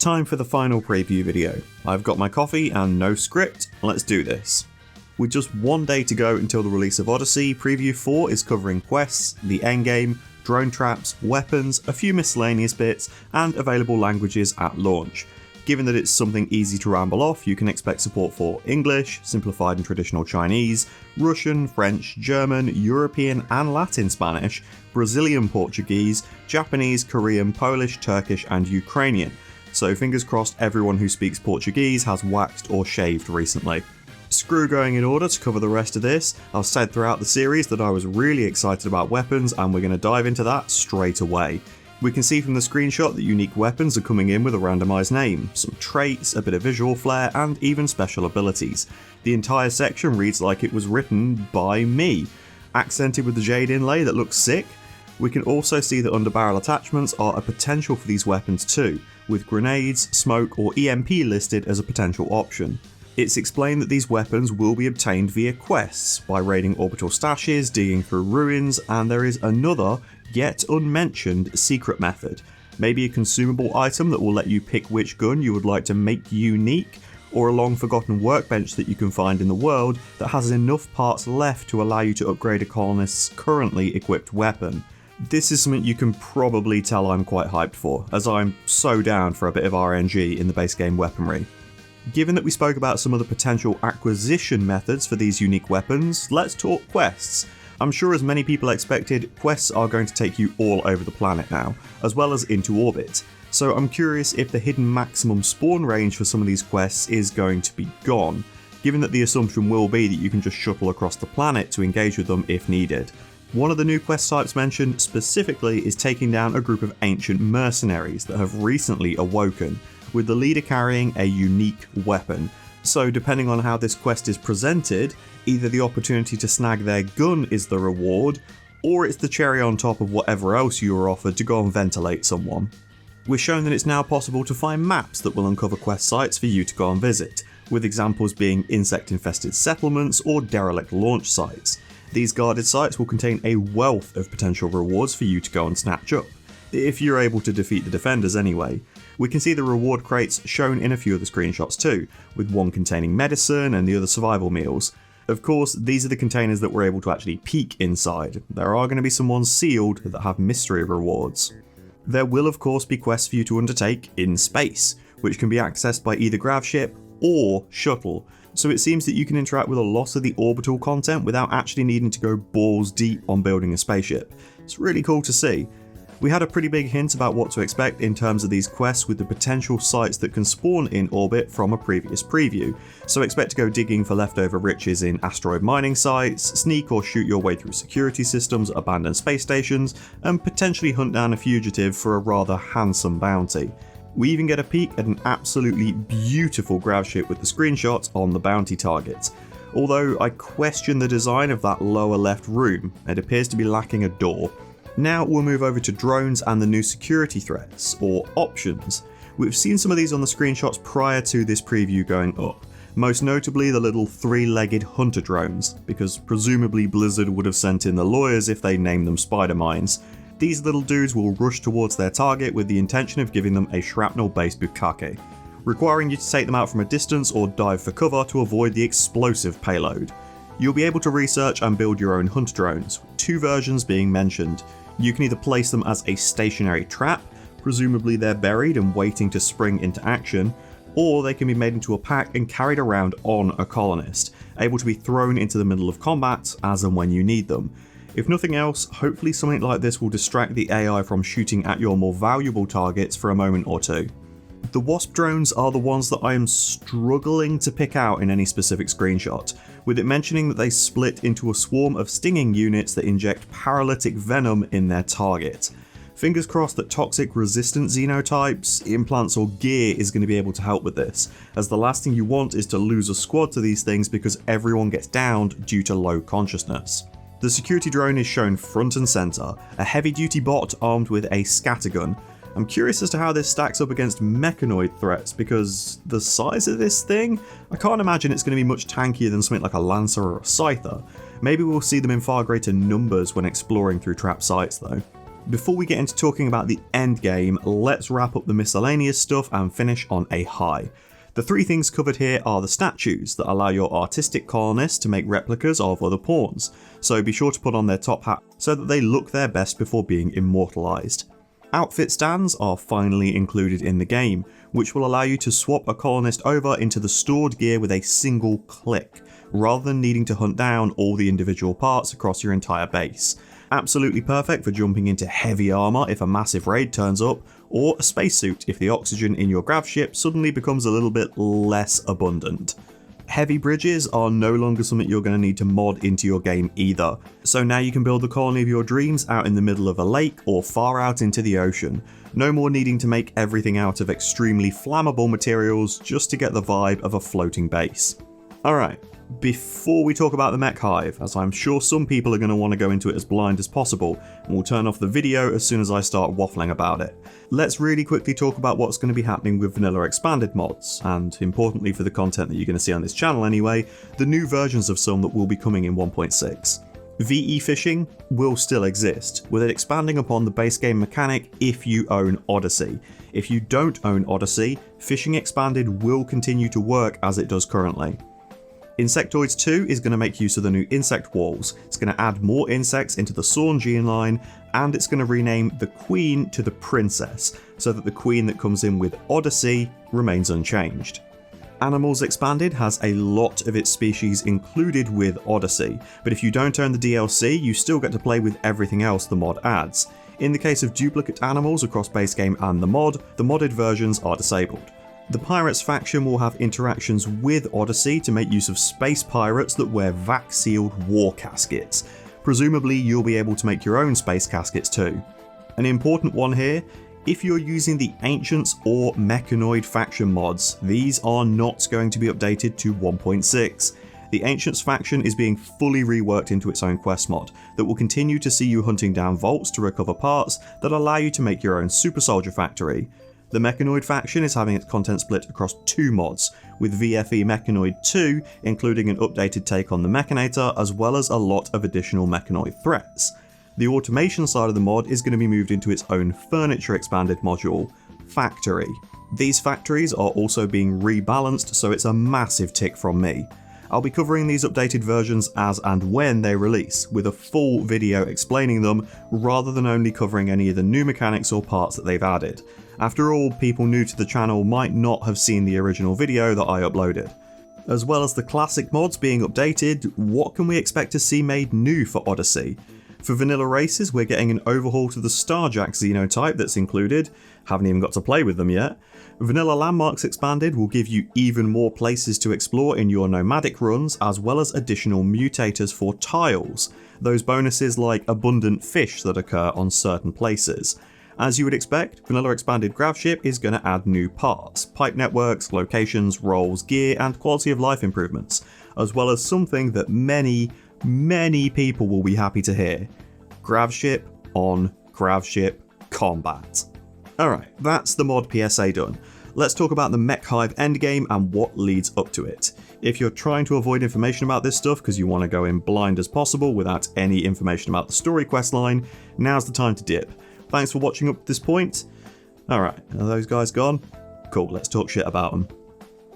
Time for the final preview video. I've got my coffee and no script, let's do this. With just one day to go until the release of Odyssey, Preview 4 is covering quests, the endgame, drone traps, weapons, a few miscellaneous bits, and available languages at launch. Given that it's something easy to ramble off, you can expect support for English, simplified and traditional Chinese, Russian, French, German, European and Latin Spanish, Brazilian Portuguese, Japanese, Korean, Polish, Turkish and Ukrainian. So fingers crossed everyone who speaks Portuguese has waxed or shaved recently. Screw going in order to cover the rest of this. I've said throughout the series that I was really excited about weapons and we're going to dive into that straight away. We can see from the screenshot that unique weapons are coming in with a randomised name, some traits, a bit of visual flair and even special abilities. The entire section reads like it was written by me, accented with the jade inlay that looks sick. We can also see that underbarrel attachments are a potential for these weapons too, with grenades, smoke or EMP listed as a potential option. It's explained that these weapons will be obtained via quests, by raiding orbital stashes, digging through ruins, and there is another, yet unmentioned, secret method. Maybe a consumable item that will let you pick which gun you would like to make unique, or a long forgotten workbench that you can find in the world that has enough parts left to allow you to upgrade a colonist's currently equipped weapon. This is something you can probably tell I'm quite hyped for, as I'm so down for a bit of RNG in the base game weaponry. Given that we spoke about some of the potential acquisition methods for these unique weapons, let's talk quests. I'm sure as many people expected, quests are going to take you all over the planet now, as well as into orbit. So I'm curious if the hidden maximum spawn range for some of these quests is going to be gone, given that the assumption will be that you can just shuttle across the planet to engage with them if needed. One of the new quest types mentioned specifically is taking down a group of ancient mercenaries that have recently awoken, with the leader carrying a unique weapon. So depending on how this quest is presented, either the opportunity to snag their gun is the reward, or it's the cherry on top of whatever else you were offered to go and ventilate someone. We're shown that it's now possible to find maps that will uncover quest sites for you to go and visit, with examples being insect-infested settlements or derelict launch sites. These guarded sites will contain a wealth of potential rewards for you to go and snatch up, if you're able to defeat the defenders anyway. We can see the reward crates shown in a few of the screenshots too, with one containing medicine and the other survival meals. Of course, these are the containers that we're able to actually peek inside. There are going to be some ones sealed that have mystery rewards. There will of course be quests for you to undertake in space, which can be accessed by either gravship or shuttle. So it seems that you can interact with a lot of the orbital content without actually needing to go balls deep on building a spaceship. It's really cool to see. We had a pretty big hint about what to expect in terms of these quests with the potential sites that can spawn in orbit from a previous preview, so expect to go digging for leftover riches in asteroid mining sites, sneak or shoot your way through security systems, abandoned space stations, and potentially hunt down a fugitive for a rather handsome bounty. We even get a peek at an absolutely beautiful gravship with the screenshot on the bounty target. Although I question the design of that lower left room, it appears to be lacking a door. Now we'll move over to drones and the new security threats, or options. We've seen some of these on the screenshots prior to this preview going up, most notably the little three-legged hunter drones, because presumably Blizzard would have sent in the lawyers if they named them spider mines. These little dudes will rush towards their target with the intention of giving them a shrapnel-based bukkake, requiring you to take them out from a distance or dive for cover to avoid the explosive payload. You'll be able to research and build your own hunter drones, with two versions being mentioned. You can either place them as a stationary trap, presumably they're buried and waiting to spring into action, or they can be made into a pack and carried around on a colonist, able to be thrown into the middle of combat as and when you need them. If nothing else, hopefully something like this will distract the AI from shooting at your more valuable targets for a moment or two. The Wasp drones are the ones that I am struggling to pick out in any specific screenshot, with it mentioning that they split into a swarm of stinging units that inject paralytic venom in their target. Fingers crossed that toxic resistant xenotypes, implants or gear is going to be able to help with this, as the last thing you want is to lose a squad to these things because everyone gets downed due to low consciousness. The security drone is shown front and centre, a heavy duty bot armed with a scattergun. I'm curious as to how this stacks up against mechanoid threats, because the size of this thing, I can't imagine it's going to be much tankier than something like a Lancer or a Scyther. Maybe we'll see them in far greater numbers when exploring through trap sites though. Before we get into talking about the end game, let's wrap up the miscellaneous stuff and finish on a high. The three things covered here are the statues that allow your artistic colonists to make replicas of other pawns, so be sure to put on their top hat so that they look their best before being immortalised. Outfit stands are finally included in the game, which will allow you to swap a colonist over into the stored gear with a single click, rather than needing to hunt down all the individual parts across your entire base. Absolutely perfect for jumping into heavy armour if a massive raid turns up, or a spacesuit if the oxygen in your grav ship suddenly becomes a little bit less abundant. Heavy bridges are no longer something you're going to need to mod into your game either, so now you can build the colony of your dreams out in the middle of a lake or far out into the ocean. No more needing to make everything out of extremely flammable materials just to get the vibe of a floating base. Alright, before we talk about the mech hive, as I'm sure some people are going to want to go into it as blind as possible, and we'll turn off the video as soon as I start waffling about it, let's really quickly talk about what's going to be happening with vanilla expanded mods, and importantly for the content that you're going to see on this channel anyway, the new versions of some that will be coming in 1.6. VE fishing will still exist, with it expanding upon the base game mechanic if you own Odyssey. If you don't own Odyssey, fishing expanded will continue to work as it does currently. Insectoids 2 is going to make use of the new insect walls, it's going to add more insects into the Sawn gene line, and it's going to rename the Queen to the Princess, so that the Queen that comes in with Odyssey remains unchanged. Animals Expanded has a lot of its species included with Odyssey, but if you don't own the DLC, you still get to play with everything else the mod adds. In the case of duplicate animals across base game and the modded versions are disabled. The Pirates faction will have interactions with Odyssey to make use of space pirates that wear vac-sealed war caskets. Presumably you'll be able to make your own space caskets too. An important one here, if you're using the Ancients or Mechanoid faction mods, these are not going to be updated to 1.6. The Ancients faction is being fully reworked into its own quest mod that will continue to see you hunting down vaults to recover parts that allow you to make your own super soldier factory. The Mechanoid faction is having its content split across two mods, with VFE Mechanoid 2 including an updated take on the Mechanator as well as a lot of additional Mechanoid threats. The automation side of the mod is going to be moved into its own furniture expanded module, Factory. These factories are also being rebalanced, so it's a massive tick from me. I'll be covering these updated versions as and when they release, with a full video explaining them rather than only covering any of the new mechanics or parts that they've added. After all, people new to the channel might not have seen the original video that I uploaded. As well as the classic mods being updated, what can we expect to see made new for Odyssey? For vanilla races, we're getting an overhaul to the Starjack xenotype that's included. Haven't even got to play with them yet. Vanilla Landmarks Expanded will give you even more places to explore in your nomadic runs, as well as additional mutators for tiles. Those bonuses like abundant fish that occur on certain places. As you would expect, Vanilla Expanded Gravship is going to add new parts, pipe networks, locations, roles, gear, and quality of life improvements, as well as something that many people will be happy to hear: Gravship on Gravship combat. Alright, that's the mod PSA done. Let's talk about the Mech Hive endgame and what leads up to it. If you're trying to avoid information about this stuff because you want to go in blind as possible without any information about the story questline, now's the time to dip. Thanks for watching up to this point. Alright, are those guys gone? Cool, let's talk shit about them.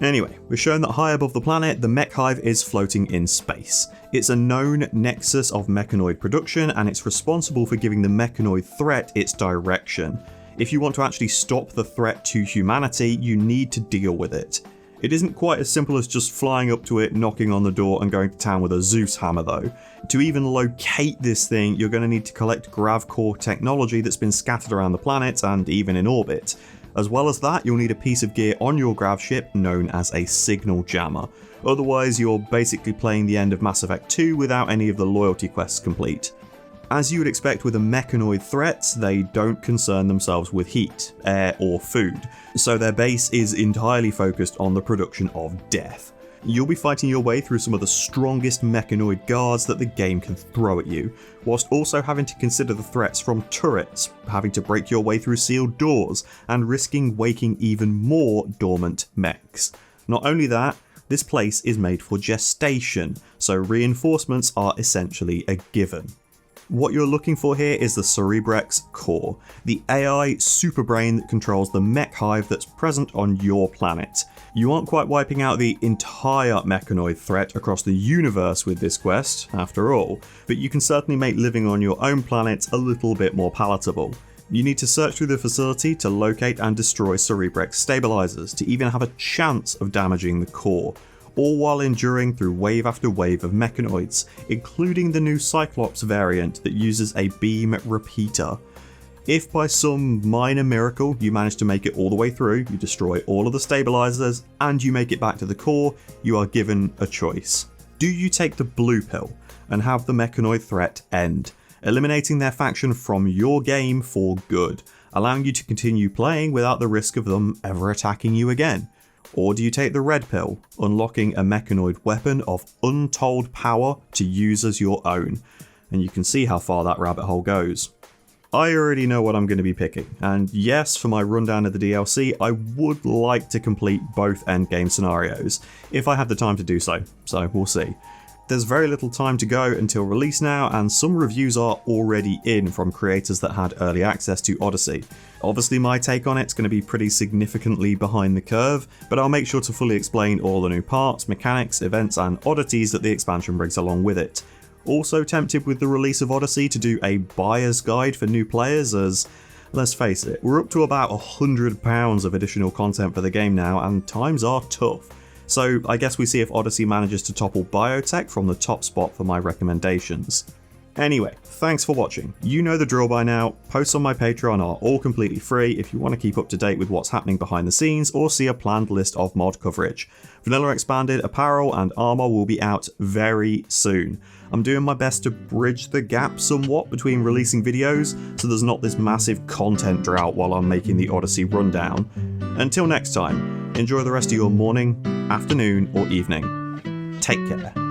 Anyway, we're shown that high above the planet, the Mech Hive is floating in space. It's a known nexus of mechanoid production, and it's responsible for giving the mechanoid threat its direction. If you want to actually stop the threat to humanity, you need to deal with it. It isn't quite as simple as just flying up to it, knocking on the door and going to town with a Zeus hammer though. To even locate this thing, you're going to need to collect grav core technology that's been scattered around the planet and even in orbit. As well as that, you'll need a piece of gear on your grav ship known as a signal jammer. Otherwise, you're basically playing the end of Mass Effect 2 without any of the loyalty quests complete. As you would expect with a mechanoid threat, they don't concern themselves with heat, air or food, so their base is entirely focused on the production of death. You'll be fighting your way through some of the strongest mechanoid guards that the game can throw at you, whilst also having to consider the threats from turrets, having to break your way through sealed doors, and risking waking even more dormant mechs. Not only that, this place is made for gestation, so reinforcements are essentially a given. What you're looking for here is the Cerebrex core, the AI superbrain that controls the mech hive that's present on your planet. You aren't quite wiping out the entire mechanoid threat across the universe with this quest, after all, but you can certainly make living on your own planet a little bit more palatable. You need to search through the facility to locate and destroy Cerebrex stabilizers to even have a chance of damaging the core, all while enduring through wave after wave of mechanoids, including the new Cyclops variant that uses a beam repeater. If by some minor miracle you manage to make it all the way through, you destroy all of the stabilizers, and you make it back to the core, you are given a choice. Do you take the blue pill and have the mechanoid threat end, eliminating their faction from your game for good, allowing you to continue playing without the risk of them ever attacking you again? Or do you take the red pill, unlocking a mechanoid weapon of untold power to use as your own? And you can see how far that rabbit hole goes. I already know what I'm going to be picking, and yes, for my rundown of the DLC, I would like to complete both endgame scenarios, if I have the time to do so we'll see. There's very little time to go until release now, and some reviews are already in from creators that had early access to Odyssey. Obviously my take on it's going to be pretty significantly behind the curve, but I'll make sure to fully explain all the new parts, mechanics, events and oddities that the expansion brings along with it. Also tempted with the release of Odyssey to do a buyer's guide for new players, as, let's face it, we're up to about £100 of additional content for the game now, and times are tough. So I guess we see if Odyssey manages to topple Biotech from the top spot for my recommendations. Anyway, thanks for watching. You know the drill by now. Posts on my Patreon are all completely free if you want to keep up to date with what's happening behind the scenes or see a planned list of mod coverage. Vanilla Expanded apparel and armor will be out very soon. I'm doing my best to bridge the gap somewhat between releasing videos, so there's not this massive content drought while I'm making the Odyssey rundown. Until next time, enjoy the rest of your morning, afternoon or evening. Take care.